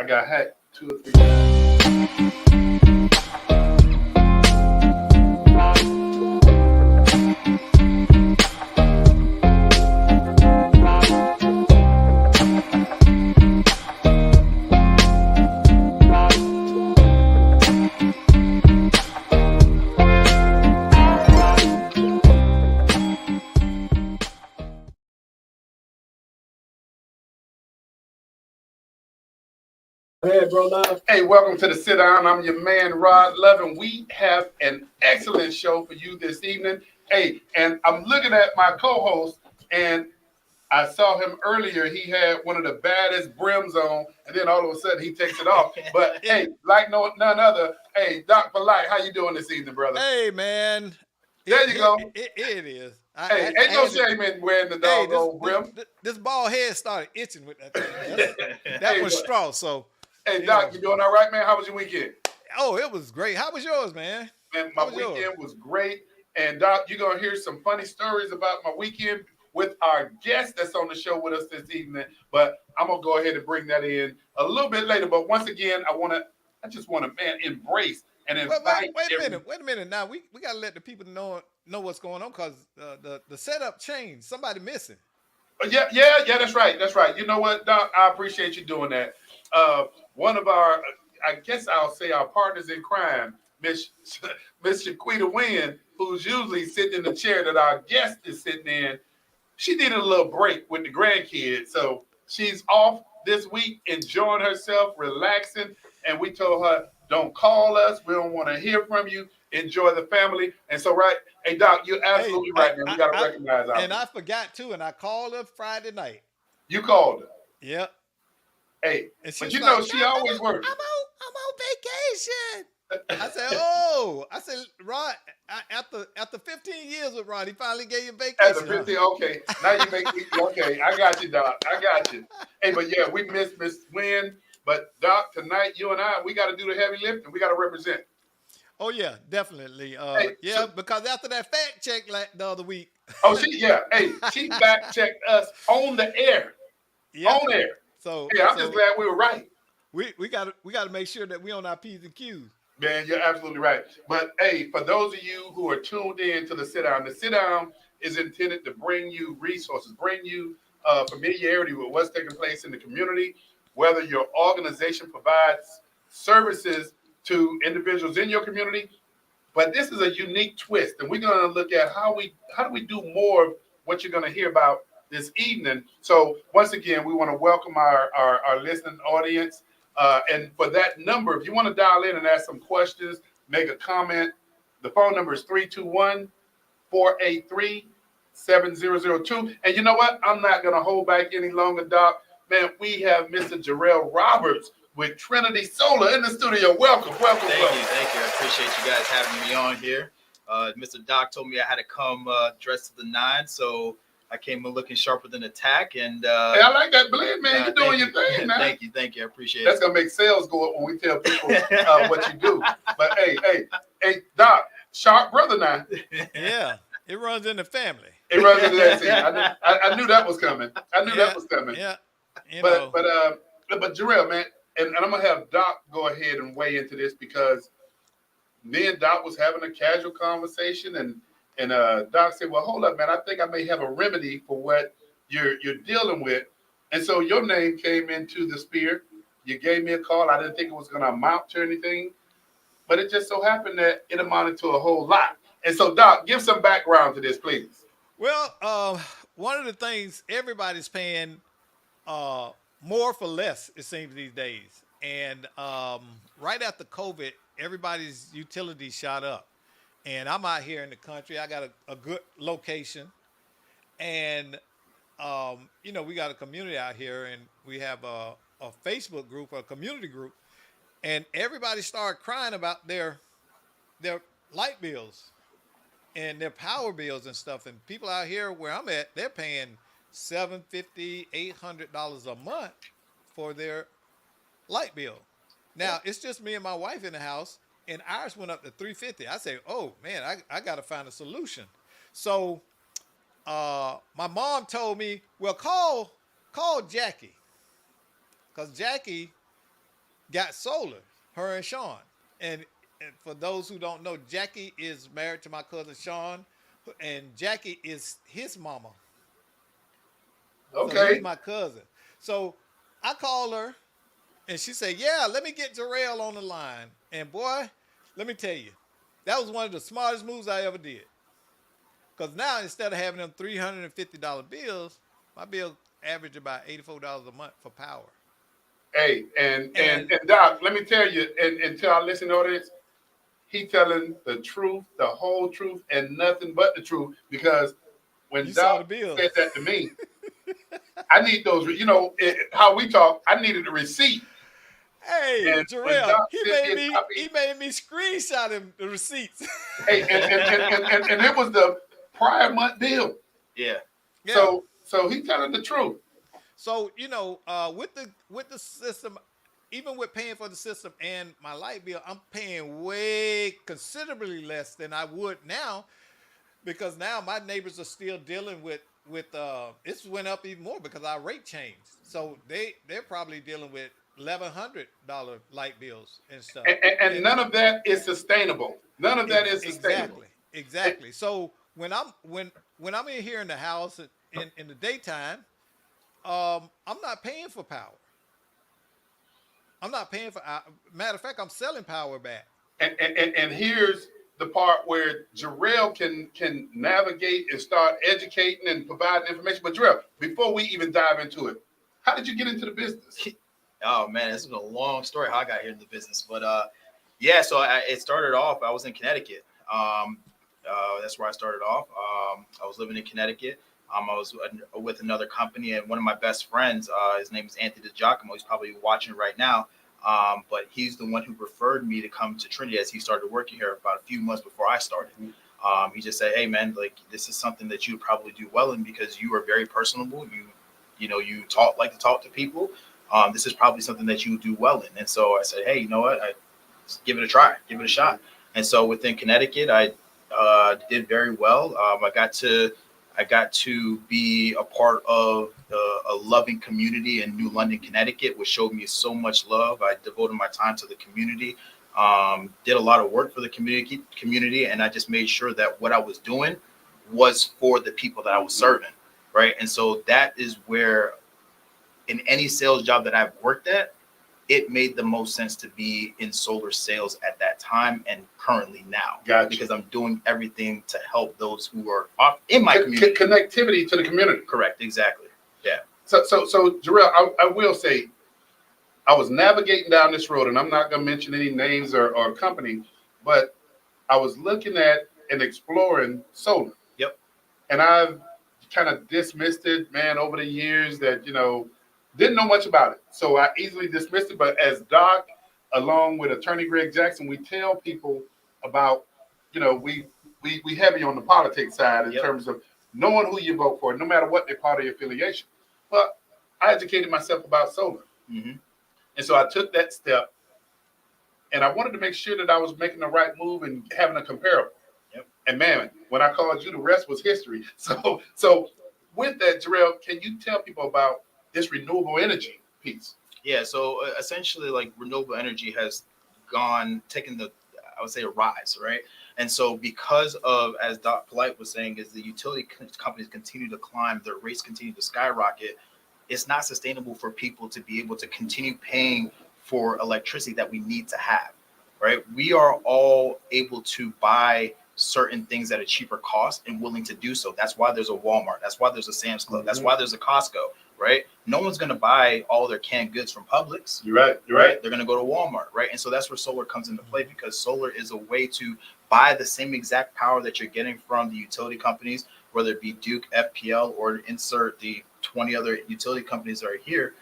I got hacked 2 or 3 times. Hey, welcome to the Sit Down. I'm your man, Rod Levin. We have an excellent show for you this evening. Hey, and I'm looking at my co-host, and I saw him earlier. He had one of the baddest brims on, and then all of a sudden he takes it off. But hey, like none other. Hey, Doc Polite, how you doing this evening, brother? Hey, man. There you go. It is. Hey, ain't no shame in wearing the doggone brim. This bald head started itching with that thing. That was straw. So, hey, Doc, you doing all right, man? How was your weekend? Oh, it was great. How was yours, man? Man, my weekend was great. And Doc, you're going to hear some funny stories about my weekend with our guest that's on the show with us this evening. But I'm going to go ahead and bring that in a little bit later. But once again, I just want to, man, embrace and invite. Wait a minute. Now, we got to let the people know what's going on because the setup changed. Somebody missing. Yeah, that's right. That's right. You know what, Doc? I appreciate you doing that. One of our, I guess I'll say our partners in crime, Miss Shaquita Wynn, who's usually sitting in the chair that our guest is sitting in, she needed a little break with the grandkids. So she's off this week, enjoying herself, relaxing. And we told her, don't call us. We don't want to hear from you. Enjoy the family. And so, right. Hey, Doc, you're absolutely right, man. We got to recognize our And I forgot, too, and I called her Friday night. You called her? Yep. Hey, but you know, she always works. I'm on vacation. I said, Rod, after 15 years with Rod, he finally gave you vacation. After 15, okay. Now you make me, okay. I got you, Doc. I got you. Hey, but yeah, we missed Miss Wynn. But Doc, tonight, you and I, we got to do the heavy lifting. We got to represent. Oh, yeah, definitely. Because after that fact check the other week. Oh, she fact checked us on the air. Yep. On air. So I'm just glad we were right. We got to make sure that we on our P's and Q's. Man, you're absolutely right. But hey, for those of you who are tuned in to the Sit Down is intended to bring you resources, bring you familiarity with what's taking place in the community, whether your organization provides services to individuals in your community. But this is a unique twist, and we're going to look at how do we do more of what you're going to hear about this evening. So once again, we want to welcome our listening audience. And for that number, if you want to dial in and ask some questions, make a comment, the phone number is 321-483-7002. And you know what? I'm not going to hold back any longer, Doc. Man, we have Mr. Jarell Roberts with Trinity Solar in the studio. Welcome. Thank you. I appreciate you guys having me on here. Mr. Doc told me I had to come dressed to the nines, so I came in looking sharper than a tack. And hey, I like that blend, man. You're doing your thing, man. Thank you. I appreciate That's going to make sales go up when we tell people what you do. But hey, Doc, sharp brother now. Yeah, it runs in the family. It runs in the family. I knew that was coming. Yeah. But Jarell, man, and I'm going to have Doc go ahead and weigh into this because me and Doc was having a casual conversation and Doc said, well, hold up, man. I think I may have a remedy for what you're dealing with. And so your name came into the sphere. You gave me a call. I didn't think it was going to amount to anything. But it just so happened that it amounted to a whole lot. And so, Doc, give some background to this, please. Well, one of the things everybody's paying more for less, it seems these days. And right after COVID, everybody's utilities shot up. And I'm out here in the country. I got a good location. And, we got a community out here, and we have a Facebook group, a community group. And everybody started crying about their light bills and their power bills and stuff. And people out here where I'm at, they're paying $750, $800 a month for their light bill. Now, it's just me and my wife in the house. And ours went up to $350. I say, oh, man, I got to find a solution. So my mom told me, well, call Jackie. Because Jackie got solar. Her and Sean. And, and for those who don't know, Jackie is married to my cousin Sean, and Jackie is his mama. So he's Okay. my cousin. So I call her and she said, "Yeah, let me get Jarell on the line." And boy, let me tell you, that was one of the smartest moves I ever did. Because now instead of having them $350 bills, my bill average about $84 a month for power. Hey, and and And and Doc, let me tell you, and tell our listening audience, he telling the truth, the whole truth, and nothing but the truth. Because when you saw the Doc bill. said that to me, I need those. How we talk. I needed a receipt, Hey, and when Jarell, Doc sent me a he copy, made me screenshot him the receipts. hey, and it was the prior month bill. Yeah. Yeah. So he telling the truth. So with the system, even with paying for the system and my light bill, I'm paying way considerably less than I would now because now my neighbors are still dealing with it's went up even more because our rate changed. So they're probably dealing with $1,100 light bills and stuff. And And none of that is sustainable. None of that is sustainable. exactly, exactly. So when I'm in here in the house in the daytime, I'm not paying for power. I'm not paying for. Matter of fact, I'm selling power back. And here's the part where Jarrell can navigate and start educating and providing information. But Jarrell, before we even dive into it, how did you get into the business? Oh man, this is a long story how I got here in the business, but yeah. So it started off. I was in Connecticut. That's where I started off. I was living in Connecticut. I was with another company, and one of my best friends, his name is Anthony DiGiacomo. He's probably watching right now. But he's the one who referred me to come to Trinity as he started working here about a few months before I started. He just said, "Hey man, like this is something that you would probably do well in because you are very personable. You like to talk to people. This is probably something that you do well in." And so I said, "Hey, you know what? Give it a try, give it a shot." And so within Connecticut, I did very well. I got to be a part of a loving community in New London, Connecticut, which showed me so much love. I devoted my time to the community, did a lot of work for the community, and I just made sure that what I was doing was for the people that I was serving, right? And so that is where, in any sales job that I've worked at, it made the most sense to be in solar sales at that time and currently now. Gotcha. Because I'm doing everything to help those who are in my community. Connectivity to the community. Correct, exactly. Yeah. So Jarrell, I will say, I was navigating down this road, and I'm not going to mention any names or company, but I was looking at and exploring solar. Yep. And I've kind of dismissed it, man, over the years that, didn't know much about it. So I easily dismissed it. But as Doc, along with attorney Greg Jackson, we tell people about, we heavy on the politics side in Yep. terms of knowing who you vote for, no matter what their party affiliation. But I educated myself about solar. Mm-hmm. And so I took that step, and I wanted to make sure that I was making the right move and having a comparable. Yep. And man, when I called you, the rest was history. So with that, Jarrell, can you tell people about this renewable energy piece? Yeah. So essentially, like renewable energy has taken I would say, a rise, right? And so because of, as Doc Polite was saying, is the utility companies continue to climb, their rates continue to skyrocket, it's not sustainable for people to be able to continue paying for electricity that we need to have, right? We are all able to buy certain things at a cheaper cost and willing to do so. That's why there's a Walmart. That's why there's a Sam's Club. That's why there's a Costco, right? No one's going to buy all their canned goods from Publix. You're right. You're right. They're going to go to Walmart, right? And so that's where solar comes into play, because solar is a way to buy the same exact power that you're getting from the utility companies, whether it be Duke, FPL, or insert the 20 other utility companies that are here,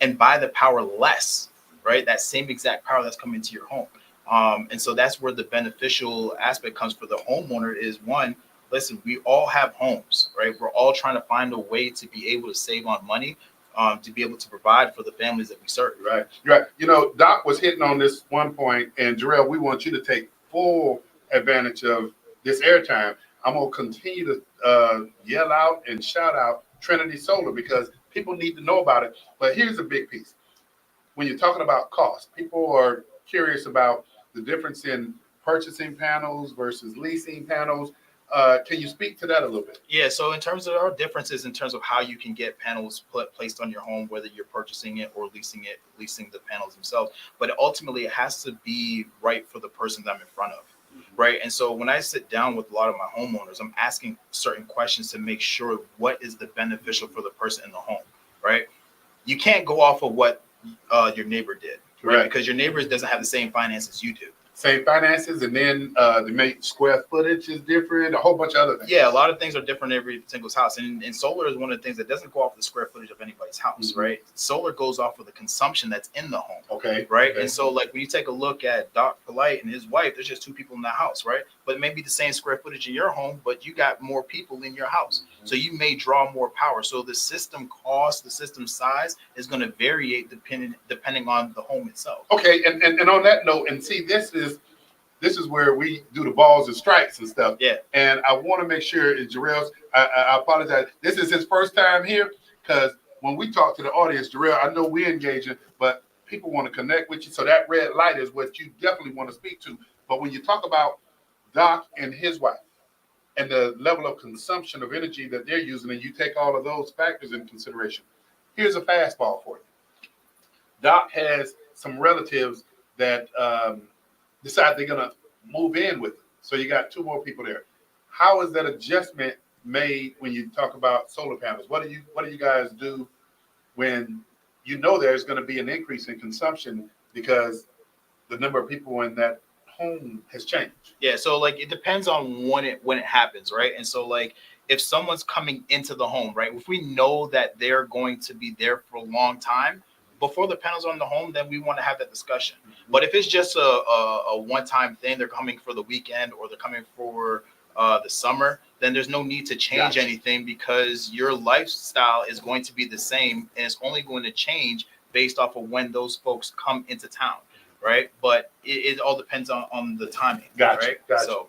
and buy the power less, right? That same exact power that's coming to your home. And so that's where the beneficial aspect comes for the homeowner is, one, listen, we all have homes, right? We're all trying to find a way to be able to save on money, to be able to provide for the families that we serve. Right. Right. Doc was hitting on this one point, and Jarrell, we want you to take full advantage of this airtime. I'm going to continue to yell out and shout out Trinity Solar because people need to know about it. But here's a big piece. when you're talking about cost, people are curious about the difference in purchasing panels versus leasing panels. Can you speak to that a little bit? Yeah, so in terms of our differences in terms of how you can get panels placed on your home, whether you're purchasing it or leasing the panels themselves, but ultimately it has to be right for the person that I'm in front of, right? And so when I sit down with a lot of my homeowners, I'm asking certain questions to make sure what is the beneficial for the person in the home, right? You can't go off of what your neighbor did, right? Because your neighbor doesn't have the same finances you do. Same finances, and then the make square footage is different, a whole bunch of other things. Yeah, a lot of things are different in every single house. And solar is one of the things that doesn't go off the square footage of anybody's house, right? Solar goes off of the consumption that's in the home. Okay. Right. Okay. And so, like, when you take a look at Doc Polite and his wife, there's just two people in the house, right? But it may be the same square footage in your home, but you got more people in your house. So you may draw more power. So the system cost, the system size is going to vary depending on the home itself. Okay. And on that note, and see, this is where we do the balls and strikes and stuff. Yeah. And I want to make sure, Jarell's, I apologize. This is his first time here, because when we talk to the audience, Jarell, I know we're engaging, but people want to connect with you. So that red light is what you definitely want to speak to. But when you talk about Doc and his wife and the level of consumption of energy that they're using, and you take all of those factors into consideration, here's a fastball for you. Doc has some relatives that decide they're going to move in with them. So you got two more people there. How is that adjustment made when you talk about solar panels? What do you guys do when you know there's going to be an increase in consumption because the number of people in that home has changed? Yeah, so like it depends on when it happens, right? And so like if someone's coming into the home, right? If we know that they're going to be there for a long time before the panels are on the home, then we want to have that discussion. But if it's just a one-time thing, they're coming for the weekend or they're coming for the summer, then there's no need to change anything because your lifestyle is going to be the same and it's only going to change based off of when those folks come into town, right? But it all depends on the timing, Gotcha. right? Gotcha.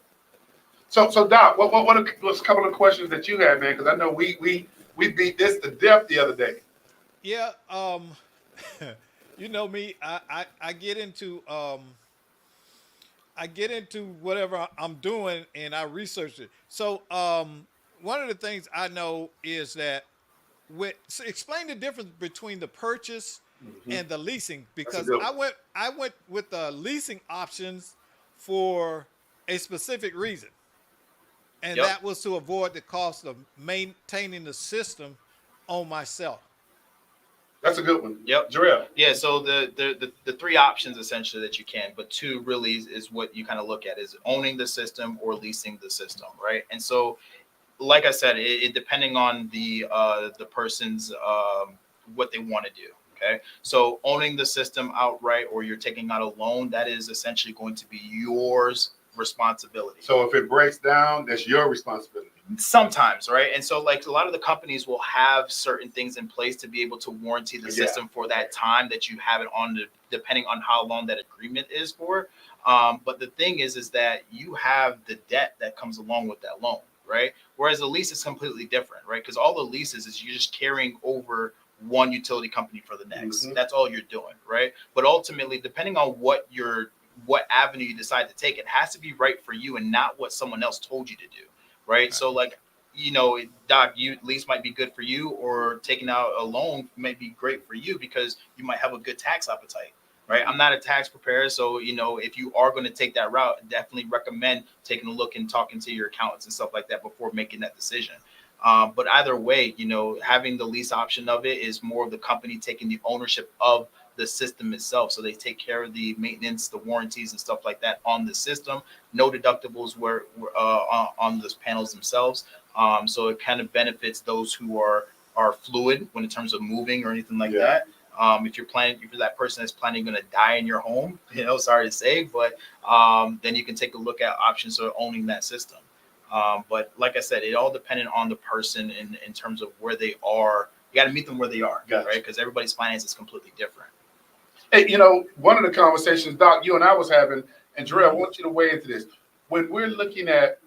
So Doc, what are a couple of questions that you had, man? Because I know we beat this to death the other day. Yeah, you know me, I get into whatever I'm doing and I research it. So one of the things I know is that so explain the difference between the purchase and the leasing, because I went with the leasing options for a specific reason. And that was to avoid the cost of maintaining the system on myself. That's a good one. Yep. Jarell. Yeah. So the three options essentially that you can, but two really is what you kind of look at is owning the system or leasing the system, right? And so, like I said, it depending on the person's what they want to do. Okay. So owning the system outright, or you're taking out a loan, that is essentially going to be yours responsibility. So if it breaks down, that's your responsibility. Sometimes, right? And so like a lot of the companies will have certain things in place to be able to warranty the system for that time that you have it on, depending on how long that agreement is for. But the thing is that you have the debt that comes along with that loan, right? Whereas a lease is completely different, right? Because all the leases is you're just carrying over one utility company for the next. That's all you're doing, right? But ultimately, depending on what avenue you decide to take, it has to be right for you and not what someone else told you to do. Right. So like, you know, Doc, lease might be good for you, or taking out a loan might be great for you because you might have a good tax appetite. Right. I'm not a tax preparer. So, you know, if you are going to take that route, definitely recommend taking a look and talking to your accountants and stuff like that before making that decision. But either way, you know, having the lease option of it is more of the company taking the ownership of the system itself. So they take care of the maintenance, the warranties and stuff like that on the system. No deductibles were on the panels themselves. So it kind of benefits those who are fluid when in terms of moving or anything like that. If you're that person that's planning going to die in your home, you know, sorry to say, but then you can take a look at options of owning that system. But like I said, it all depended on the person in terms of where they are. You got to meet them where they are, right? Because everybody's finance is completely different. Hey, you know, one of the conversations, Doc, you and I was having, and Jarell, I want you to weigh into this. When we're looking at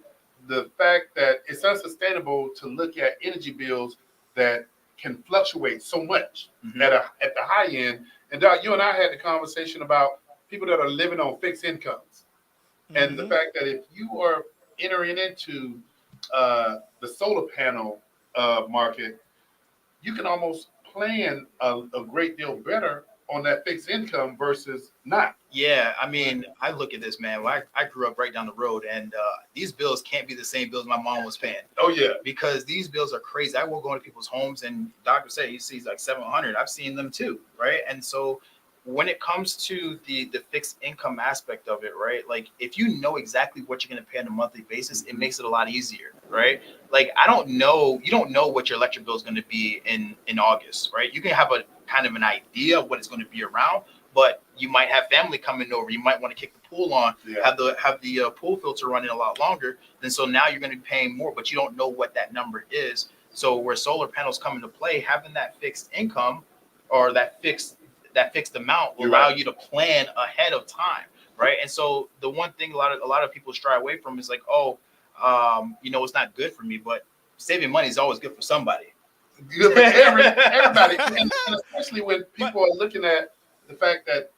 the fact that it's unsustainable to look at energy bills that can fluctuate so much at the high end, And Doc, you and I had the conversation about people that are living on fixed incomes, and the Mm-hmm. fact that if you are entering into the solar panel market, you can almost plan a great deal better on that fixed income versus not. Yeah, I Right. mean, I look at this, man. Well, I grew up right down the road, and these bills can't be the same bills my mom was paying Oh yeah, because these bills are crazy. I will go into people's homes, and doctor say he sees like 700. I've seen them too, right? And so when it comes to the fixed income aspect of it, right? Like if you know exactly what you're going to pay on a monthly basis, it makes it a lot easier, right? Like I don't know, you don't know what your electric bill is going to be in August, right? You can have a kind of an idea of what it's going to be around, but you might have family coming over. You might want to kick the pool on, yeah. have the pool filter running a lot longer. Then so now you're going to be paying more, but you don't know what that number is. So where solar panels come into play, having that fixed income or that fixed amount will You're allow right. you to plan ahead of time, right? And so the one thing a lot of people stray away from is like, oh, it's not good for me, but saving money is always good for somebody. Good for everybody, and especially when But people are looking at the fact that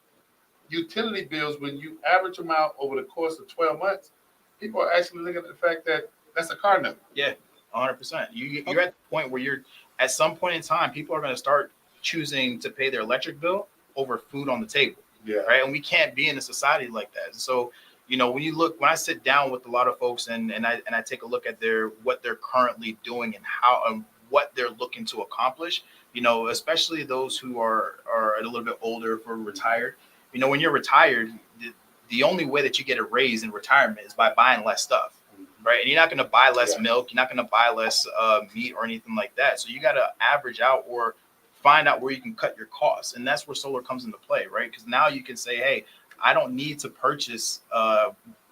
utility bills, when you average them out over the course of 12 months, people are actually looking at the fact that that's a car note. Yeah, 100%. You're okay, at the point where you're at some point in time, people are going to start choosing to pay their electric bill over food on the table, Yeah. right? And we can't be in a society like that. So, when I sit down with a lot of folks and I take a look at what they're currently doing and how and what they're looking to accomplish, especially those who are a little bit older, for retired. When you're retired, the only way that you get a raise in retirement is by buying less stuff, right? And you're not going to buy less Yeah. milk. You're not going to buy less meat or anything like that. So you got to average out or find out where you can cut your costs. And that's where solar comes into play, right? Because now you can say, hey, I don't need to purchase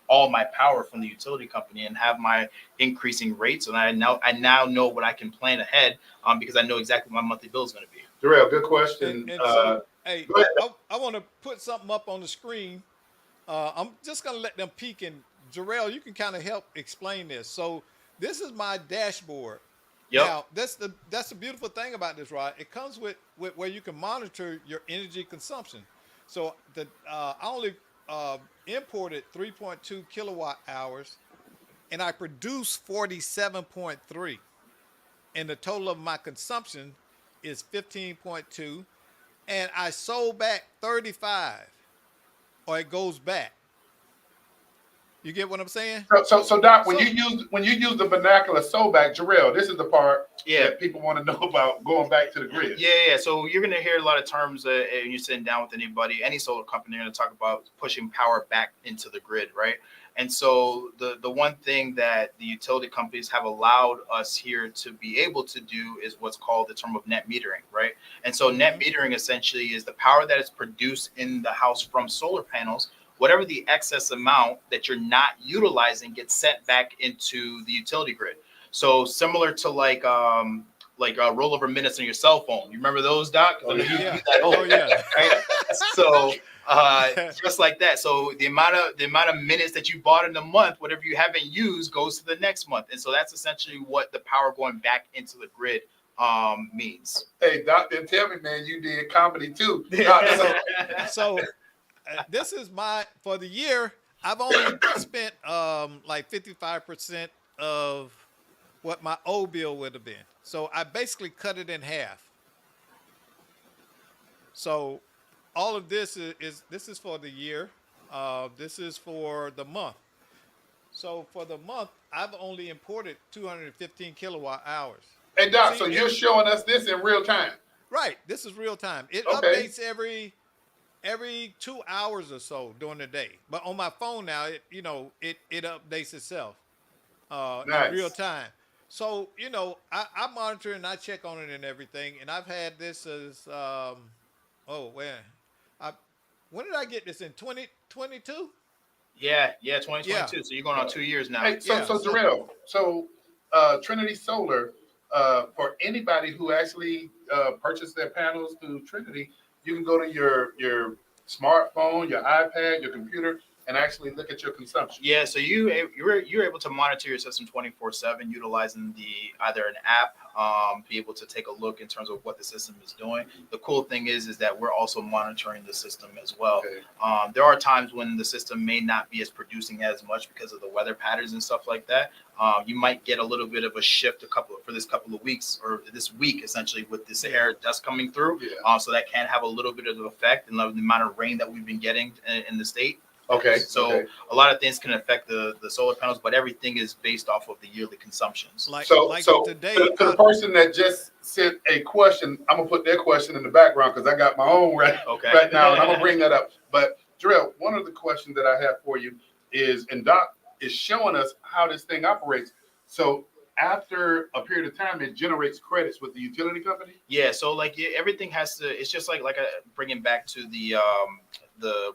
all my power from the utility company and have my increasing rates. And I now know what I can plan ahead because I know exactly what my monthly bill is going to be. Jarrell, good and, question. and so, hey, Go ahead. I want to put something up on the screen. I'm just gonna let them peek, and Jarell, you can kind of help explain this. So this is my dashboard. Yep. Now that's the beautiful thing about this, right? It comes with where you can monitor your energy consumption. So I only imported 3.2 kilowatt hours, and I produce 47.3, and the total of my consumption is 15.2, and I sold back 35, or it goes back. You get what I'm saying? So Doc, when So you use the vernacular soulback, Jarrell, this is the part Yeah. that people want to know about going back to the grid. Yeah. So you're going to hear a lot of terms when you're sitting down with anybody, any solar company, they're going to talk about pushing power back into the grid, right? And so the one thing that the utility companies have allowed us here to be able to do is what's called the term of net metering, right? And so net Mhm. metering essentially is the power that is produced in the house from solar panels. Whatever the excess amount that you're not utilizing gets sent back into the utility grid. So similar to like rollover minutes on your cell phone. You remember those, Doc? 'Cause I know you Yeah. that old, Oh yeah. right? So just like that. So the amount of minutes that you bought in the month, whatever you haven't used, goes to the next month. And so that's essentially what the power going back into the grid means. Hey, Doc, didn't tell me, man, you did comedy too. Doc, So this is my for the year. I've only spent like 55% of what my old bill would have been. So I basically cut it in half. So all of this is for the year. This is for the month. So for the month, I've only imported 215 kilowatt hours. hey, Doc, See, so you're showing us this in real time. right, this is real time. It Okay. updates every 2 hours or so during the day. But on my phone now, it updates itself in real Nice. time. So I monitor and I check on it and everything. And I've had this as oh when I when did I get this in 2022? Yeah, Yeah, 2022. So you're going on 2 years now. Hey, so yeah. so So Jarrell, so Trinity Solar, for anybody who actually purchased their panels through Trinity, you can go to your smartphone, your iPad, your computer, and actually look at your consumption? Yeah, so you're able to monitor your system 24/7, utilizing either an app, be able to take a look in terms of what the system is doing. The cool thing is that we're also monitoring the system as well. Okay. There are times when the system may not be as producing as much because of the weather patterns and stuff like that. You might get a little bit of a shift for this couple of weeks or this week essentially with this air dust coming through. Yeah. So that can have a little bit of an effect in the amount of rain that we've been getting in the state. Okay. So a lot of things can affect the solar panels, but everything is based off of the yearly consumptions. So today, to the person that just sent a question, I'm gonna put their question in the background because I got my own right now, and I'm gonna bring that up. But Jarell, one of the questions that I have for you is, and Doc is showing us how this thing operates. So after a period of time, it generates credits with the utility company. Yeah. So everything has to. It's just like bringing back to the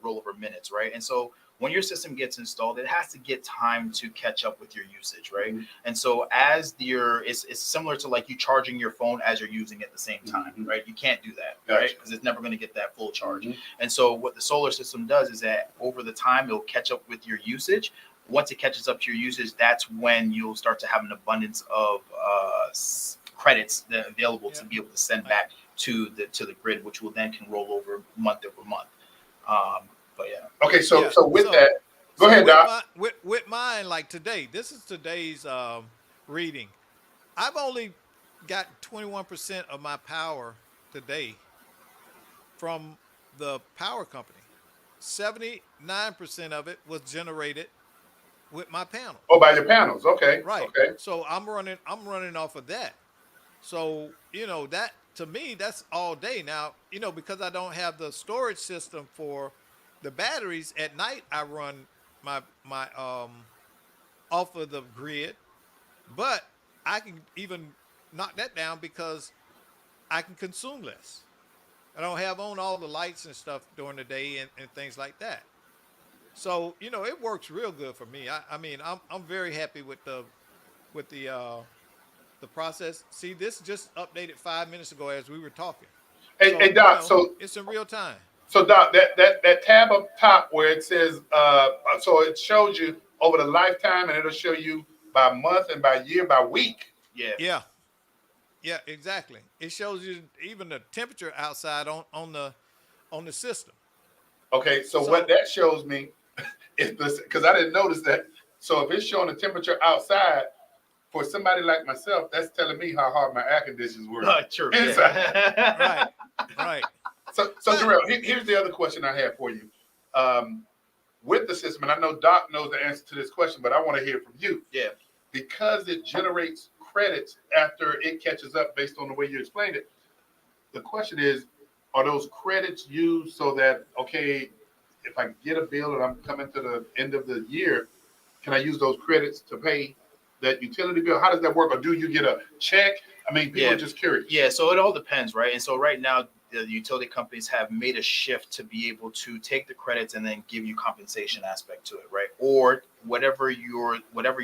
rollover minutes, right? And so when your system gets installed, it has to get time to catch up with your usage, right? Mm-hmm. And so it's similar to like you charging your phone as you're using it at the same time, mm-hmm. right? You can't do that, Gotcha. right? Because it's never going to get that full charge. Mm-hmm. And so what the solar system does is that over the time, it'll catch up with your usage. Once it catches up to your usage, that's when you'll start to have an abundance of credits that are available to be able to send back to the grid, which will then can roll over month over month. But yeah. Okay, so with that, go ahead, Doc. With mine, like today, this is today's reading. I've only got 21% of my power today from the power company. 79% of it was generated with my panel. Oh, by your panels. Okay. Right. Okay. So I'm running off of that. So, that to me, that's all day. Now, because I don't have the storage system for the batteries at night, I run my off of the grid, but I can even knock that down because I can consume less. I don't have on all the lights and stuff during the day and things like that. So, it works real good for me. I mean, I'm very happy with the process. See, this just updated 5 minutes ago as we were talking. Hey, Doc. So it's in real time. So Doc, that tab up top where it says, so it shows you over the lifetime, and it'll show you by month and by year, by week. Yeah. Yeah, exactly. It shows you even the temperature outside on the system. Okay, so what that shows me is this, because I didn't notice that. So if it's showing the temperature outside, for somebody like myself, that's telling me how hard my air conditioners work. True. Right. So Jarell, here's the other question I have for you. With the system, and I know Doc knows the answer to this question, but I want to hear from you. Yeah. Because it generates credits after it catches up based on the way you explained it. The question is, are those credits used so that, okay, if I get a bill and I'm coming to the end of the year, can I use those credits to pay that utility bill? How does that work? Or do you get a check? I mean, people are just curious. Yeah, so it all depends, right? And so right now, the utility companies have made a shift to be able to take the credits and then give you compensation aspect to it, right? Or whatever your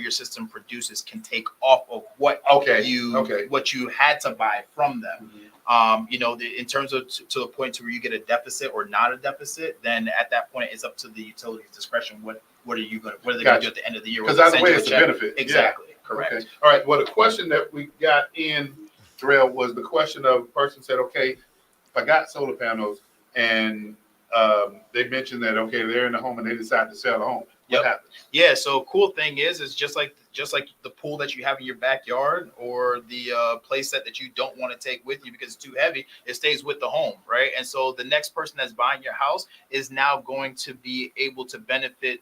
system produces can take off of what you had to buy from them. Mm-hmm. In terms of to the point to where you get a deficit or not a deficit, then at that point it's up to the utility's discretion. What are they going to do at the end of the year? Because either way, it's a benefit. Exactly. Yeah. Correct. Okay. All right. Well, the question that we got in, Jarell, was the question of a person said, okay, if I got solar panels and they mentioned that, okay, they're in the home and they decide to sell the home. What happens? Yeah. So cool thing is just like the pool that you have in your backyard or the play set that you don't want to take with you because it's too heavy, it stays with the home, right? And so the next person that's buying your house is now going to be able to benefit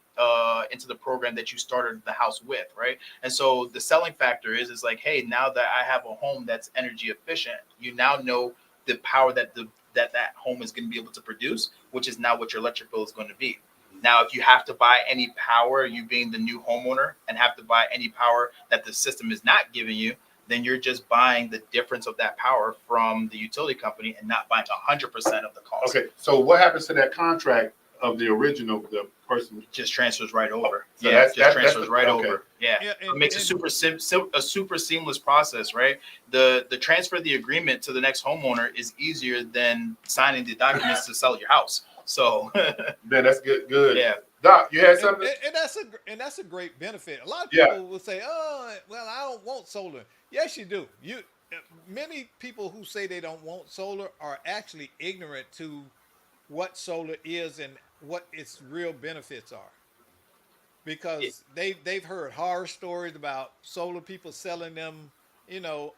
into the program that you started the house with, right? And so the selling factor is like, hey, now that I have a home that's energy efficient, you now know the power that that home is going to be able to produce, which is now what your electric bill is going to be. Now, if you have to buy any power, you being the new homeowner, and have to buy any power that the system is not giving you, then you're just buying the difference of that power from the utility company and not buying 100% of the cost. Okay, so what happers to that contract of the original, the person? Just transfers right over. So that transfers right over. Yeah, it makes a super seamless process, right? The transfer of the agreement to the next homeowner is easier than signing the documents to sell your house. So man, that's good. Yeah. Doc, you had And, something? and that's a great benefit. A lot of Yeah, people will say, "Oh, well, I don't want solar." Yes, you do. Many people who say they don't want solar are actually ignorant to what solar is and what its real benefits are, because they've heard horror stories about solar people selling them, you know,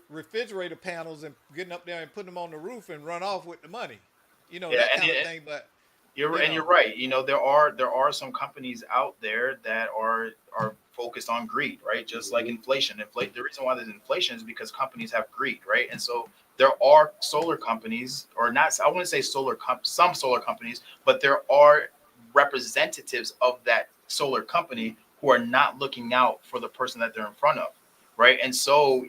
refrigerator panels and getting up there and putting them on the roof and run off with the money, Yeah, that and kind of thing. But you're you and know, you're right. There are some companies out there that are focused on greed, right? Just like inflation. The reason why there's inflation is because companies have greed, right? And so there are solar companies, or not. I wouldn't say some solar companies, but there are representatives of that solar company who are not looking out for the person that they're in front of, right? And so,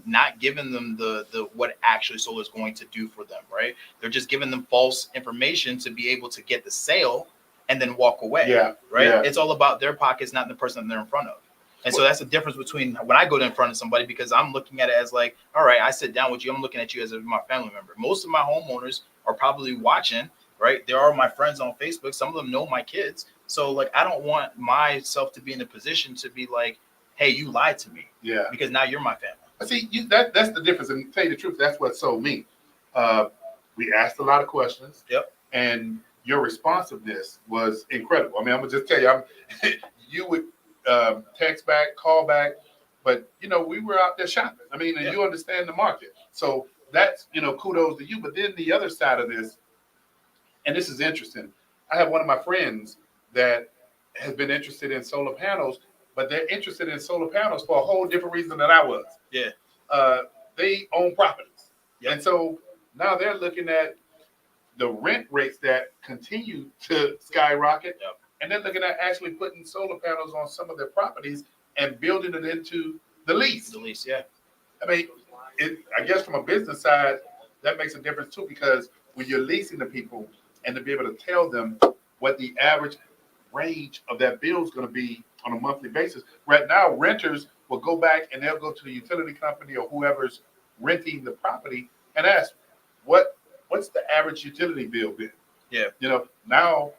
not giving them the what actually solar is going to do for them, right? They're just giving them false information to be able to get the sale and then walk away. yeah, Right. yeah. It's all about their pockets, not the person that they're in front of. And so that's the difference between when I go to in front of somebody, because I'm looking at it as like, all right, I sit down with you. I'm looking at you as my family member. Most of my homeowners are probably watching, right? They are my friends on Facebook. Some of them know my kids. So like, I don't want myself to be in a position to be like, hey, you lied to me. Yeah. Because now you're my family. I see that's the difference. And to tell you the truth, that's what sold me. We asked a lot of questions. Yep. And your responsiveness was incredible. I mean, I'm gonna just tell you, you would text back, call back, but we were out there shopping. I mean, and you understand the market, so that's kudos to you. But then the other side of this, and this is interesting. I have one of my friends that has been interested in solar panels, but they're interested in solar panels for a whole different reason than I was. Yeah. They own properties, Yep. and so now they're looking at the rent rates that continue to skyrocket. Yep. And they're looking at actually putting solar panels on some of their properties and building it into the lease. The lease, yeah. I mean, I guess from a business side, that makes a difference too, because when you're leasing to people and to be able to tell them what the average range of that bill is going to be on a monthly basis. Right now, renters will go back and they'll go to the utility company or whoever's renting the property and ask, what's the average utility bill been? Yeah. Now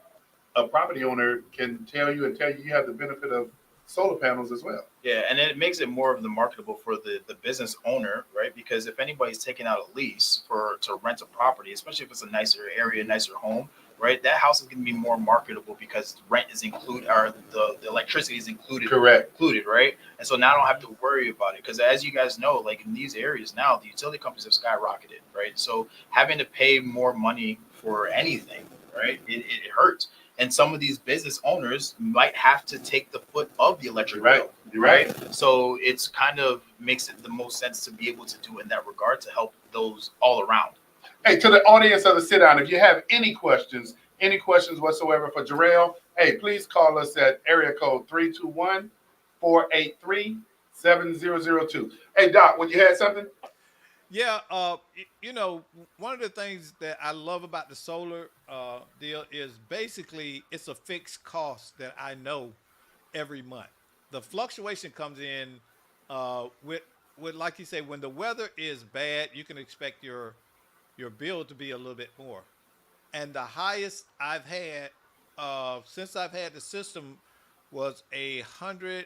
a property owner can tell you you have the benefit of solar panels as well. Yeah, and it makes it more of the marketable for the business owner, right? Because if anybody's taking out a lease to rent a property, especially if it's a nicer area, nicer home, right? That house is going to be more marketable because rent is included, or the electricity is included. Correct. Included, right? And so now I don't have to worry about it, because as you guys know, like in these areas now, the utility companies have skyrocketed, right? So having to pay more money for anything, right? It hurts. And some of these business owners might have to take the foot of the electric bill. You're right. So it's kind of makes it the most sense to be able to do it in that regard to help those all around. Hey, to the audience of the sit down, if you have any questions whatsoever for Jarell, hey, please call us at area code 321-483-7002. Hey, Doc, when you had something? yeah, one of the things that I love about the solar deal is basically it's a fixed cost that I know every month. The fluctuation comes in with like you say, when the weather is bad, you can expect your bill to be a little bit more. And the highest I've had since I've had the system was $160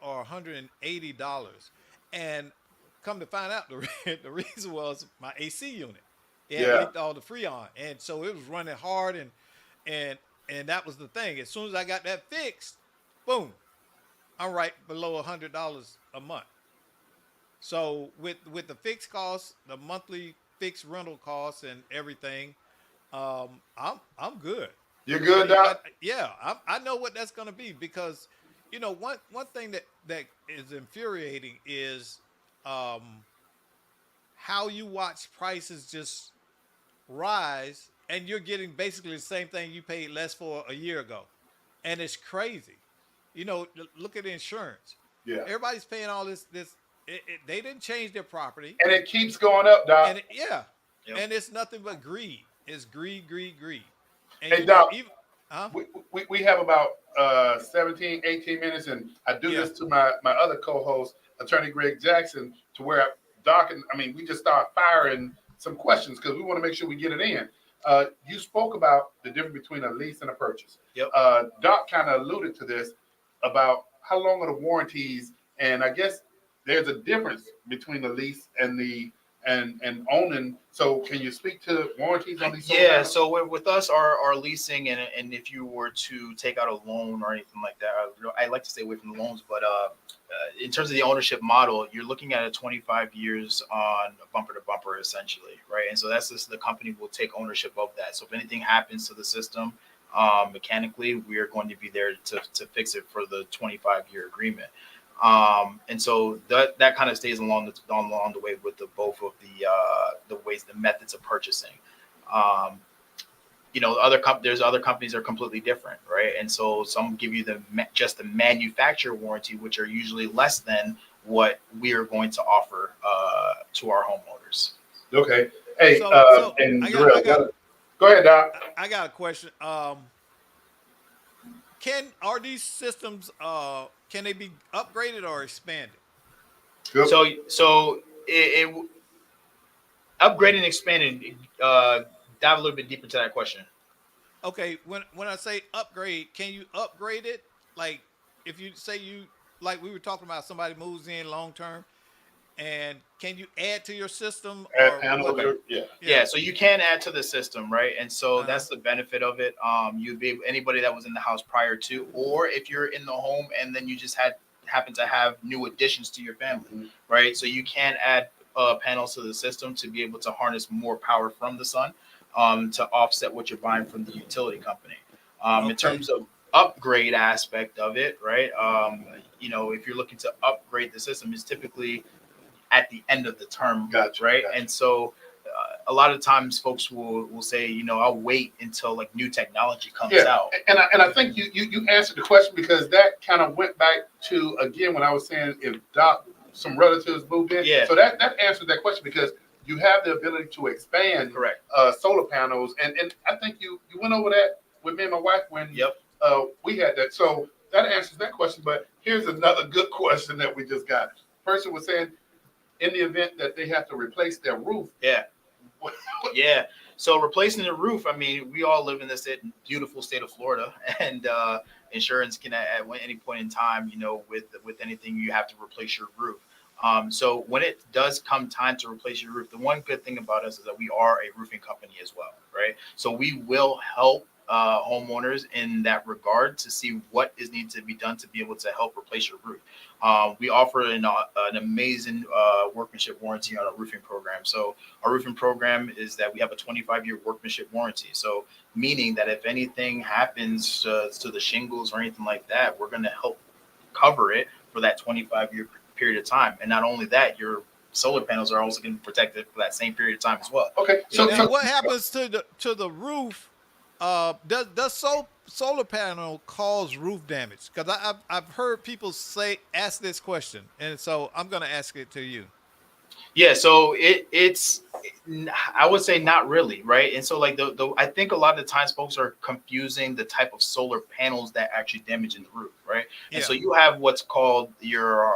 or $180, and come to find out, the reason was my AC unit. It had leaked all the freon, and so it was running hard, and that was the thing. As soon as I got that fixed, boom, I'm right below $100 a month. So with the fixed costs, the monthly fixed rental costs, and everything, I'm good. You're good, Doc? I know what that's going to be, because one thing that is infuriating is how you watch prices just rise, and you're getting basically the same thing you paid less for a year ago, and it's crazy. Look at insurance. Yeah. Everybody's paying all this. They didn't change their property, And it keeps going up, Doc. and and it's nothing but greed. It's greed. And Hey, Doc, huh? we have about 17, 18 minutes, and I do this to my other co-host, Attorney Greg Jackson, to where Doc and we just start firing some questions because we want to make sure we get it in. You spoke about the difference between a lease and a purchase. Yep. Doc kind of alluded to this about how long are the warranties, and I guess there's a difference between the lease and the and owning. So can you speak to warranties on these solar Yeah, panels? so with us, our leasing and if you were to take out a loan or anything like that, I like to stay away from the loans. But in terms of the ownership model, you're looking at a 25 years on bumper to bumper, essentially, right? And so that's just the company will take ownership of that. So if anything happens to the system mechanically, we are going to be there to fix it for the 25-year agreement. And so that kind of stays along the way with both of the methods of purchasing. There's other companies that are completely different, right? And so some give you just the manufacturer warranty, which are usually less than what we are going to offer to our homeowners. Okay. Hey, So and I Jarell, got go ahead, Doc. I got a question. Are these systems can they be upgraded or expanded? Good. So it upgrading and expanding. Dive a little bit deeper into that question. Okay, when I say upgrade, can you upgrade it? Like if you say like we were talking about somebody moves in long term, and can you add to your system Add or panels, what? Yeah, so you can add to the system, right? And so Uh-huh. that's the benefit of it. You'd be anybody that was in the house prior to, or if you're in the home and then you just happen to have new additions to your family, right? So you can add panels to the system to be able to harness more power from the sun, to offset what you're buying from the utility company. In terms of upgrade aspect of it, right? If you're looking to upgrade the system, it's typically at the end of the term, Gotcha, right? gotcha. And so a lot of times folks will say, I'll wait until like new technology comes out. And I think you answered the question, because that kind of went back to, again, when I was saying if Doc, some relatives moved in. Yeah. So that answered that question, because you have the ability to expand Correct. Solar panels. And I think you went over that with me and my wife when Yep. we had that. So that answers that question. But here's another good question that we just got. Person was saying, in the event that they have to replace their roof. Yeah. Yeah. So replacing the roof, I mean, we all live in this beautiful state of Florida, and insurance can at any point in time, with anything, you have to replace your roof. So when it does come time to replace your roof, the one good thing about us is that we are a roofing company as well, right? So we will help homeowners in that regard to see what is needed to be done to be able to help replace your roof. We offer an amazing workmanship warranty on our roofing program. So our roofing program is that we have a 25-year workmanship warranty. So meaning that if anything happens to the shingles or anything like that, we're going to help cover it for that 25-year period of time. And not only that, your solar panels are also going to be protected for that same period of time as well. Okay. So what happens to the roof? Does solar panel cause roof damage? Because I've heard people ask this question, and so I'm going to ask it to you. Yeah, so it's I would say not really, right? And so like I think a lot of the times folks are confusing the type of solar panels that actually damage in the roof, right? And so you have what's called your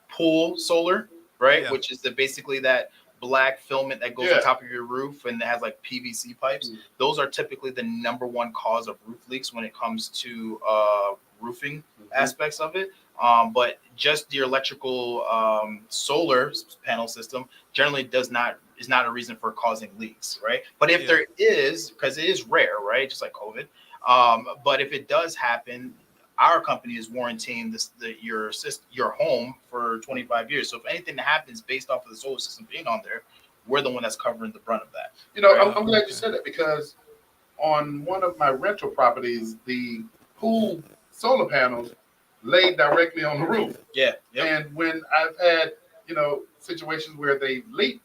pool solar, right? Yeah. Which is basically that black filament that goes on top of your roof and it has like PVC pipes. Those are typically the number one cause of roof leaks when it comes to roofing aspects of it. But just the electrical solar panel system generally is not a reason for causing leaks, right? But if there is, because it is rare, right? Just like COVID. But if it does happen, our company is warranting your home for 25 years. So if anything happens based off of the solar system being on there, we're the one that's covering the brunt of that. Right? I'm glad you said that, because on one of my rental properties, the pool solar panels laid directly on the roof. Yeah. Yep. And when I've had, situations where they leak,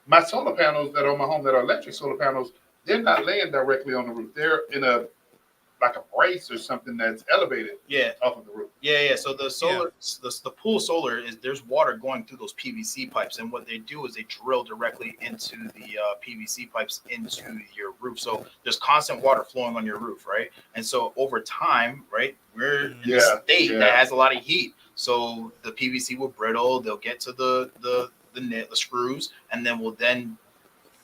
my solar panels that are on my home that are electric solar panels, they're not laying directly on the roof. They're in like a brace or something that's elevated off of the roof. Yeah. So the solar, the pool solar there's water going through those PVC pipes, and what they do is they drill directly into the PVC pipes into your roof. So there's constant water flowing on your roof, right? And so over time, right, we're in a state that has a lot of heat. So the PVC will brittle. They'll get to the screws, and then will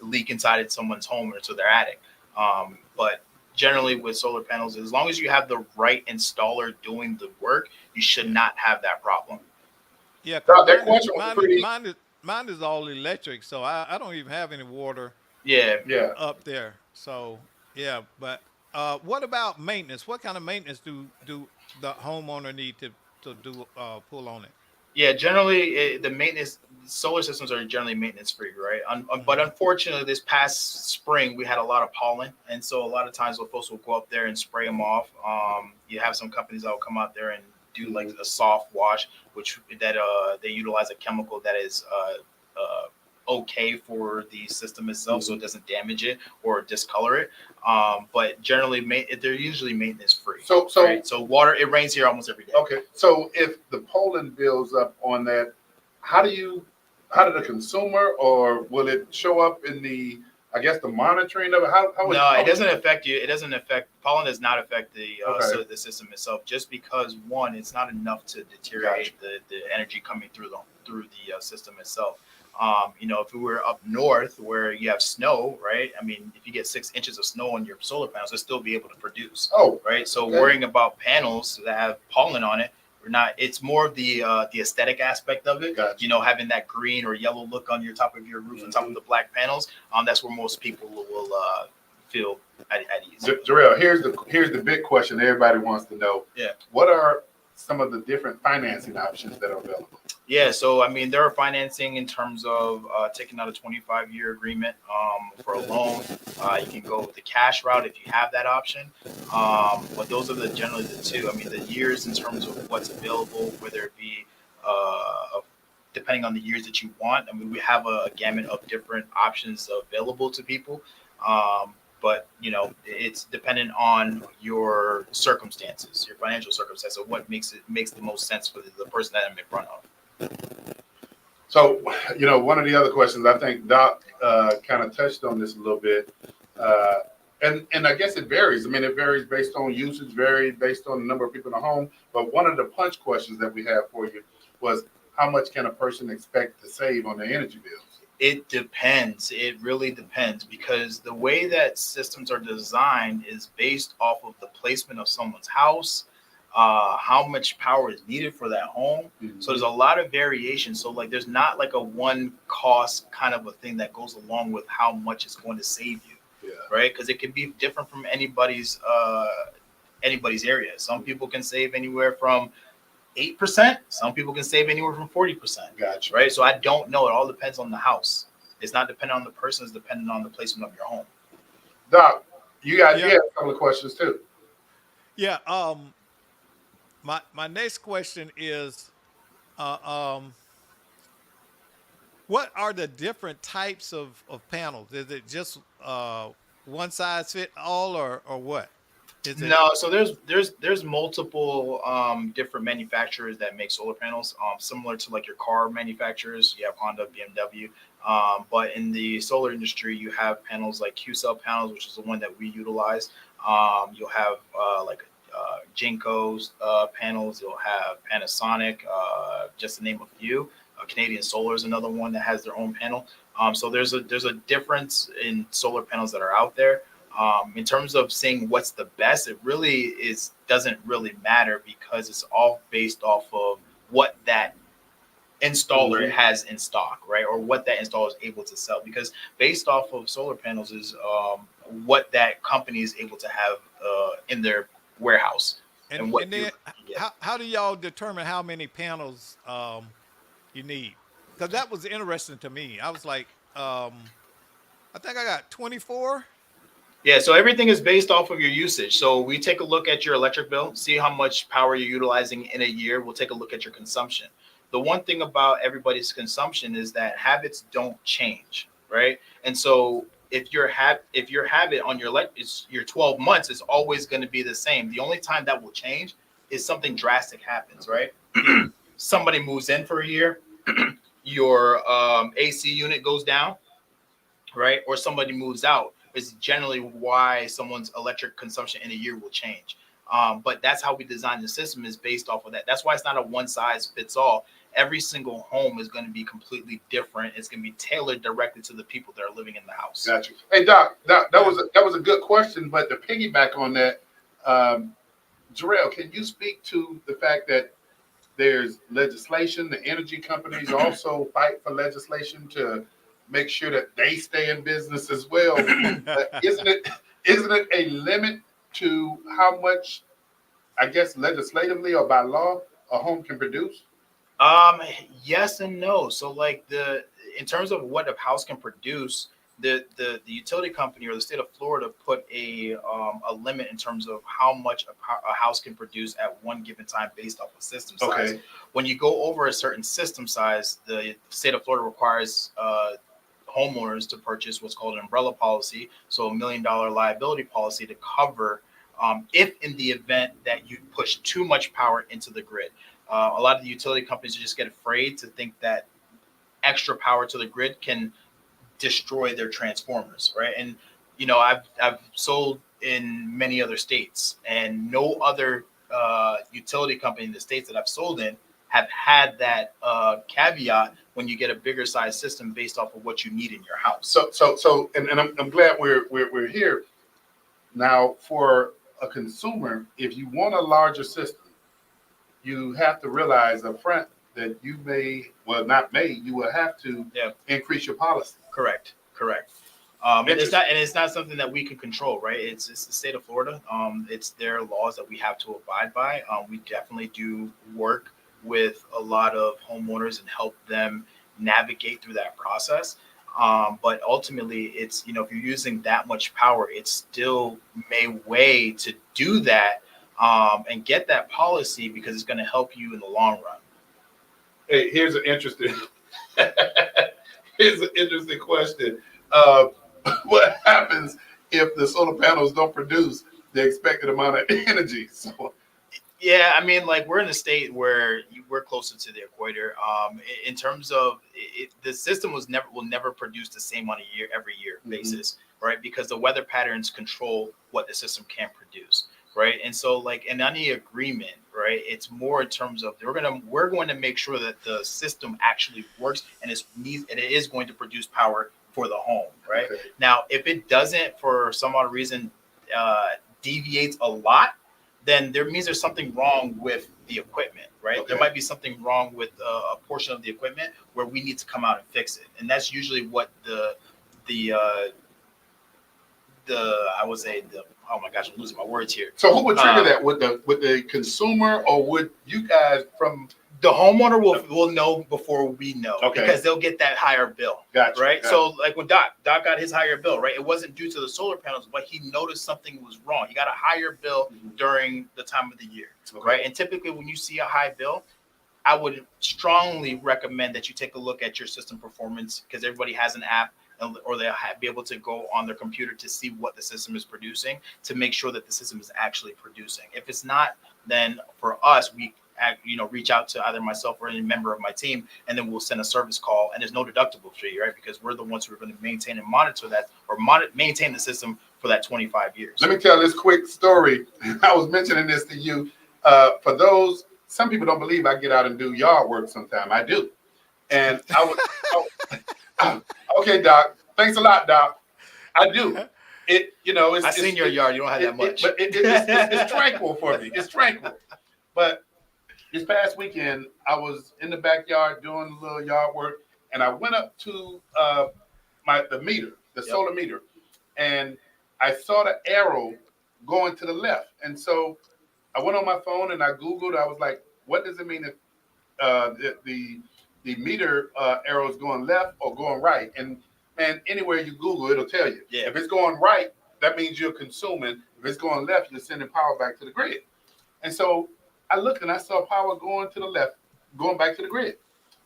leak inside someone's home or to their attic. But generally with solar panels, as long as you have the right installer doing the work, you should not have that problem. Yeah, because That question was pretty. mine is all electric, so I don't even have any water Yeah. Yeah. up there. So yeah, but what about maintenance? What kind of maintenance do the homeowner need to do pull on it? Yeah, generally the maintenance solar systems are generally maintenance free, right? But Hmm. unfortunately, this past spring we had a lot of pollen, and so a lot of times what folks will go up there and spray them off. You have some companies that will come out there and do like a soft wash, which that they utilize a chemical that is okay for the system itself, so it doesn't damage it or discolor it. But generally, they're usually maintenance free. So right? So water, it rains here almost every day. okay. So if the pollen builds up on that, how do the consumer, or will it show up in the, I guess, the monitoring of it? No, it doesn't affect you. It doesn't affect pollen. Does not affect the Okay. the system itself. Just because one, it's not enough to deteriorate the energy coming through the system itself. If we were up north where you have snow, right? I mean, if you get 6 inches of snow on your solar panels, they'll still be able to produce. Oh, right. So okay. worrying about panels that have pollen on it, we're not. It's more of the aesthetic aspect of it. Gotcha. Having that green or yellow look on your top of your roof on top of the black panels. That's where most people will feel at ease. Jarell, here's the big question everybody wants to know. Yeah. What are some of the different financing options that are available? Yeah, so I mean, there are financing in terms of taking out a 25-year agreement for a loan. You can go with the cash route if you have that option. But those are generally the two. I mean, the years in terms of what's available, whether it be depending on the years that you want. I mean, we have a gamut of different options available to people. But it's dependent on your circumstances, your financial circumstances, of what makes the most sense for the person that I'm in front of. So, one of the other questions, I think Doc kind of touched on this a little bit, and I guess it varies. I mean, it varies based on usage, varies based on the number of people in the home. But one of the punch questions that we have for you was, how much can a person expect to save on their energy bills? It depends. It really depends, because the way that systems are designed is based off of the placement of someone's house, how much power is needed for that home. Mm-hmm. So there's a lot of variation. So like, there's not like a one cost kind of a thing that goes along with how much it's going to save you. Yeah. Right. Because it can be different from anybody's area. Some people can save anywhere from 8%. Some people can save anywhere from 40%. Gotcha. Right. So I don't know. It all depends on the house. It's not dependent on the person. It's dependent on the placement of your home. Doc, you have a couple of questions too. Yeah. My next question is, what are the different types of panels? Is it just one size fit all, or what? No, so there's multiple different manufacturers that make solar panels, similar to like your car manufacturers. You have Honda, BMW, but in the solar industry, you have panels like Q-cell panels, which is the one that we utilize. You'll have Jinko's panels. You'll have Panasonic, just to name a few. Canadian Solar is another one that has their own panel. So there's a difference in solar panels that are out there. In terms of saying what's the best, it really doesn't really matter, because it's all based off of what that installer has in stock, right? Or what that installer is able to sell, because based off of solar panels is what that company is able to have in their warehouse. And then how do y'all determine how many panels you need? Because that was interesting to me. I was like, I think I got 24. Yeah, so everything is based off of your usage. So we take a look at your electric bill, see how much power you're utilizing in a year. We'll take a look at your consumption. The one thing about everybody's consumption is that habits don't change, right? And so if your habit on your 12 months is always going to be the same. The only time that will change is something drastic happens, right? Somebody moves in for a year, your AC unit goes down, right? Or somebody moves out. Is generally why someone's electric consumption in a year will change. But that's how we design the system, is based off of that. That's why it's not a one size fits all. every single home is going to be completely different. It's going to be tailored directly to the people that are living in the house. Got you. Hey, Doc, that was a good question, but to piggyback on that, Jarell, can you speak to the fact that there's legislation? The energy companies also fight for legislation to make sure that they stay in business as well. Isn't it a limit to how much, I guess, legislatively or by law a home can produce? Yes and no. So like in terms of what a house can produce, the utility company or the state of Florida put a limit in terms of how much a house can produce at one given time based off of system size. Okay. When you go over a certain system size, the state of Florida requires homeowners to purchase what's called an umbrella policy, so $1 million liability policy to cover if in the event that you push too much power into the grid. A lot of the utility companies just get afraid to think that extra power to the grid can destroy their transformers, right? And I've sold in many other states, and no other utility company in the states that I've sold in have had that caveat when you get a bigger size system based off of what you need in your house. So, and I'm glad we're here now. For a consumer, if you want a larger system, you have to realize up front that you will have to increase your policy. Correct. And it's not something that we can control, right? It's the state of Florida. It's their laws that we have to abide by. We definitely do work with a lot of homeowners and help them navigate through that process. But ultimately, it's, if you're using that much power, it's still a way to do that and get that policy, because it's going to help you in the long run. Hey, here's an interesting question. What happens if the solar panels don't produce the expected amount of energy? So, yeah, I mean, like, we're in a state where we're closer to the equator. In terms of the system will never produce the same on every year basis, right? Because the weather patterns control what the system can produce, right? And so, like, in any agreement, right, it's more in terms of we're going to make sure that the system actually works and it is going to produce power for the home, right? Okay. Now, if it doesn't, for some odd reason, deviates a lot, then there means there's something wrong with the equipment, right? Okay. There might be something wrong with a portion of the equipment where we need to come out and fix it, and that's usually what I would say oh my gosh, I'm losing my words here. So who would trigger that? Would the consumer, or would you guys from the homeowner will know before we know, okay, because they'll get that higher bill. Gotcha. Right. So like when Doc got his higher bill, right? It wasn't due to the solar panels, but he noticed something was wrong. He got a higher bill during the time of the year. Okay. Right. And typically when you see a high bill, I would strongly recommend that you take a look at your system performance, because everybody has an app, or they'll be able to go on their computer to see what the system is producing, to make sure that the system is actually producing. If it's not, then for us, we reach out to either myself or any member of my team, and then we'll send a service call, and there's no deductible fee, right? Because we're the ones who are going to maintain and monitor that, or maintain the system for that 25 years. Let me tell this quick story. I was mentioning this to you. For those, some people don't believe I get out and do yard work sometime. I do. And I was, okay, Doc. Thanks a lot, Doc. I do. I've seen your yard. You don't have that much. But it's tranquil for me. It's tranquil. But this past weekend, I was in the backyard doing a little yard work, and I went up to the meter, the solar meter, and I saw the arrow going to the left. And so I went on my phone and I Googled. I was like, what does it mean if the meter arrow is going left or going right? And man, anywhere you Google, it'll tell you. Yeah. If it's going right, that means you're consuming. If it's going left, you're sending power back to the grid. And so I looked and I saw power going to the left, going back to the grid.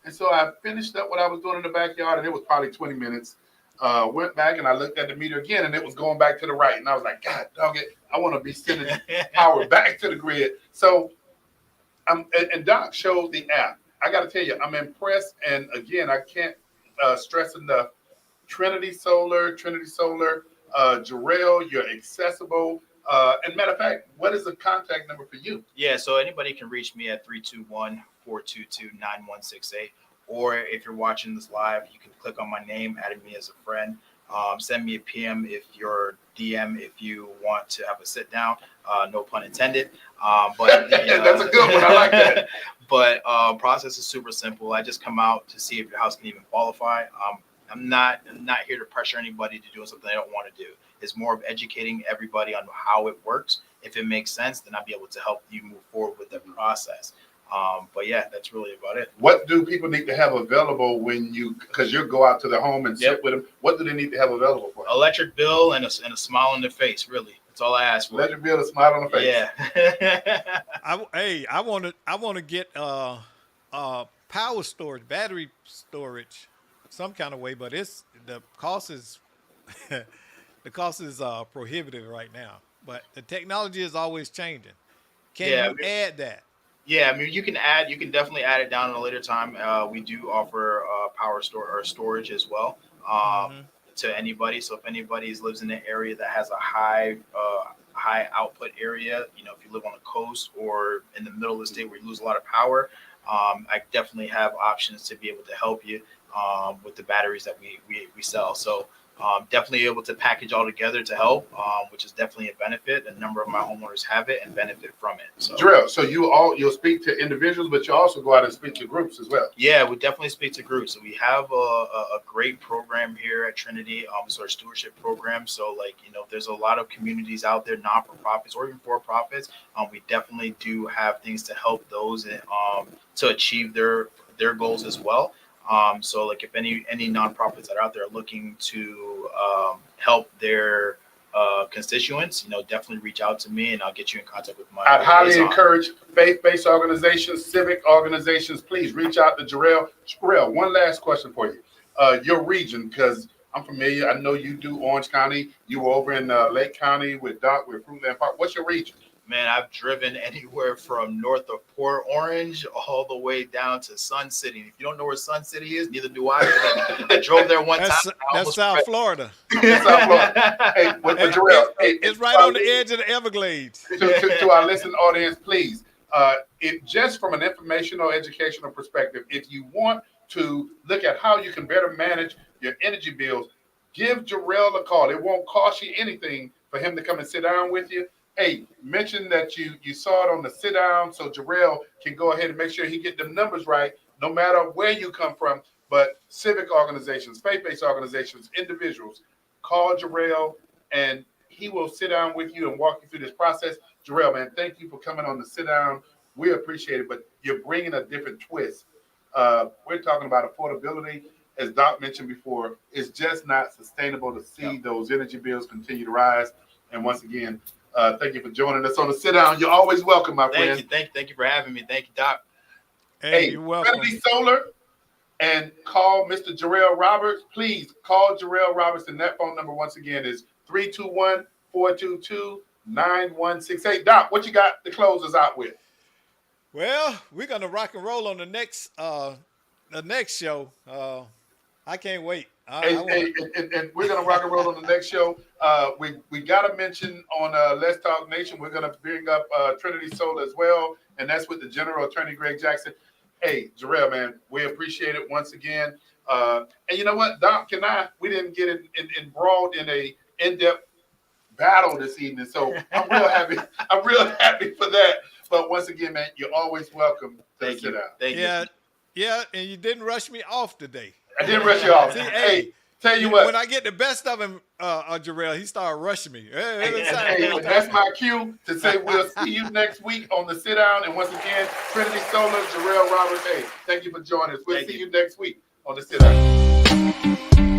And so I finished up what I was doing in the backyard, and it was probably 20 minutes. Went back and I looked at the meter again, and it was going back to the right. And I was like, God dog it, I want to be sending power back to the grid. So and Doc showed the app. I got to tell you, I'm impressed. And again, I can't stress enough, Trinity Solar, Jarell, you're accessible. And matter of fact, what is the contact number for you? Yeah, so anybody can reach me at 422-9168. Or if you're watching this live, you can click on my name, add me as a friend. Send me a PM if you're DM if you want to have a sit down. No pun intended. But that's a good one. I like that. But process is super simple. I just come out to see if your house can even qualify. I'm not here to pressure anybody to do something they don't want to do. It's more of educating everybody on how it works. If it makes sense, then I'll be able to help you move forward with the process. But yeah, that's really about it. What do people need to have available because you go out to the home and sit with them? What do they need to have available for? Electric bill and a smile on their face. Really, that's all I ask for. Electric bill, a smile on the face. Yeah. I want to get power storage, battery storage, some kind of way, but the cost is prohibitive right now. But the technology is always changing. Can you add that? Yeah, I mean, you can definitely add it down at a later time. We do offer power storage as well to anybody. So if anybody lives in an area that has a high output area, if you live on the coast or in the middle of the state where you lose a lot of power, I definitely have options to be able to help you with the batteries that we sell. So definitely able to package all together to help, which is definitely a benefit. A number of my homeowners have it and benefit from it. So, Jarell, so you'll speak to individuals, but you also go out and speak to groups as well. Yeah, we definitely speak to groups. So we have a great program here at Trinity. It's our stewardship program. So there's a lot of communities out there, not-for-profits or even for-profits. We definitely do have things to help those to achieve their goals as well. So if any nonprofits that are out there are looking to help their constituents, definitely reach out to me and I'll get you in contact with my. I'd highly encourage faith-based organizations, civic organizations. Please reach out to Jarell. Jarell, one last question for you. Your region, because I'm familiar. I know you do Orange County. You were over in Lake County with Doc with Fruitland Park. What's your region? Man, I've driven anywhere from north of Port Orange all the way down to Sun City. If you don't know where Sun City is, neither do I. I drove there one time. That's South Florida. That's South Florida. Hey, Jarell, it's right on the edge of the Everglades. To our listening audience, please, just from an informational, educational perspective, if you want to look at how you can better manage your energy bills, give Jarell a call. It won't cost you anything for him to come and sit down with you. Hey, mention that you saw it on the sit down so Jarell can go ahead and make sure he get them numbers right, no matter where you come from. But civic organizations, faith-based organizations, individuals, call Jarell and he will sit down with you and walk you through this process. Jarell, man, thank you for coming on the sit down. We appreciate it, but you're bringing a different twist. We're talking about affordability. As Doc mentioned before, it's just not sustainable to see those energy bills continue to rise. And once again, thank you for joining us on the sit down. You're always welcome, my friend. Thank you for having me. Thank you, Doc. Hey, you're welcome. Trinity Solar and call Mr. Jarell Roberts. Please call Jarell Roberts, and that phone number once again is 321-422-9168. Doc, what you got to close us out with? Well, we're gonna rock and roll on the next show. I can't wait. And we're gonna rock and roll on the next show. We gotta mention on Let's Talk Nation, we're gonna bring up Trinity Solar as well, and that's with the General Attorney Greg Jackson. Hey, Jarell, man, we appreciate it once again. And you know what, Doc we didn't get embroiled in a in-depth battle this evening, so I'm real happy. I'm real happy for that. But once again, man, you're always welcome to sit down. Thank you. Yeah, and you didn't rush me off today. I didn't rush you off. See, hey, tell you what. When I get the best of him, Jarell, he started rushing me. Hey, that's my cue to say we'll see you next week on the sit down. And once again, Trinity Solar, Jarell Roberts. Hey, thank you for joining us. We'll see you next week on the sit down.